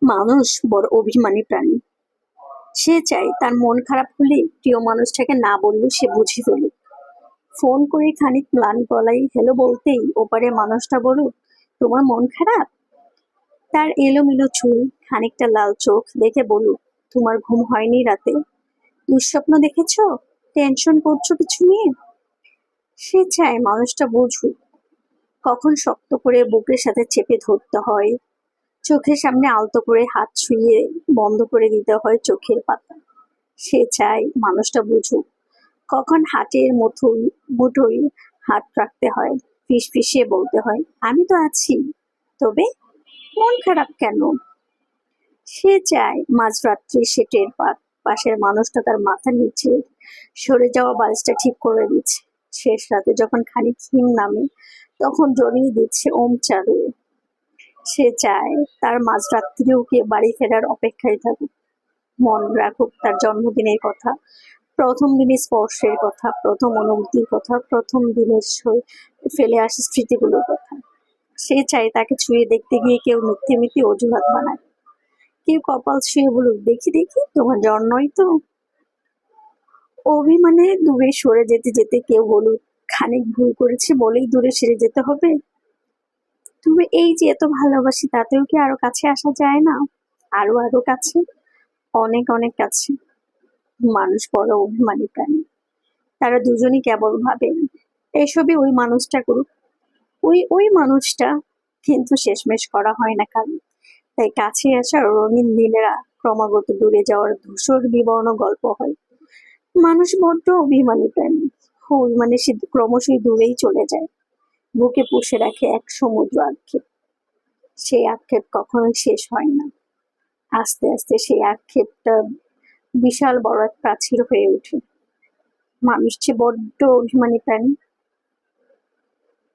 মানুষ বড় অভিমানী প্রাণী। সে চায় তার মন খারাপ হলে প্রিয় মানুষটাকে না বললেও সে বুঝে ফেলুক। ফোন করে খানিক ম্লান গলায় হেলো বলতেই ওপারে মানুষটা বলল, তোমার মন খারাপ? তার এলোমেলো চুল, খানিকটা লাল চোখ দেখে বলুক, তোমার ঘুম হয়নি রাতে? দুঃস্বপ্ন দেখেছো? টেনশন করছো কিছু নিয়ে? সে চায় মানুষটা বুঝুক কখন শক্ত করে বুকের সাথে চেপে ধরতে হয়, চোখের সামনে আলতো করে হাত ছুঁয়ে বন্ধ করে দিতে হয় চোখের পাতা। সে চায় মানুষটা বুঝুক কখন হাতের মুঠোয় হাত রাখতে হয়, ফিসফিসিয়ে বলতে হয়, আমি তো আছি, তবে মন খারাপ কেন? সে চায় মাঝরাত্রি সে টের পাক পাশের মানুষটা তার মাথার নিচে সরে যাওয়া বালিশটা ঠিক করে দিচ্ছে। শেষ রাতে যখন খানিক হিম নামে তখন জড়িয়ে দিচ্ছে ওম চারুয়ে। সে চায় তার মাঝরাত্রিও কে বাড়ি ফেরার অপেক্ষায় থাকুক, মন রাখুক তার জন্মদিনের কথা, প্রথম দিনের স্পর্শের কথা, প্রথম অনুভূতির কথা, প্রথম দিনের ফেলে আসা স্মৃতিগুলোর কথা। সে চায় তাকে ছুঁয়ে দেখতে গিয়ে কেউ মিথ্যে মিথ্যে অজুহাত বানায়, কেউ কপাল ছুঁয়ে বলুক, দেখি দেখি তোমার জ্বর নয় তো। অভিমানে দূরে সরে যেতে যেতে কেউ বলুক, খানিক ভুল করেছে বলেই দূরে সরে যেতে হবে? তুমি এই যে এত ভালোবাসি তাতেও কি আরো কাছে আসা যায় না? আরো আরো কাছে, অনেক অনেক কাছে। মানুষ বড় অভিমানী প্রাণী। তারা দুজনই কেবল ভাবে এসবই ওই মানুষটা করুক, ওই ওই মানুষটা, কিন্তু শেষমেশ করা হয় না কারণ। তাই কাছে আসা রঙিন দিনেরা ক্রমাগত দূরে যাওয়ার ধূসর বিবর্ণ গল্প হয়। মানুষ বড্ড অভিমানী প্রাণী। অভিমানে সে ক্রমশই দূরেই চলে যায়, বুকে পুষে রাখে এক সমুদ্র আক্ষেপ। সেই আক্ষেপ কখনোই শেষ হয় না। আস্তে আস্তে সেই আক্ষেপটা বিশাল বড় এক প্রাচীর হয়ে ওঠে। মানুষ যে বড্ড অভিমানী প্রাণী,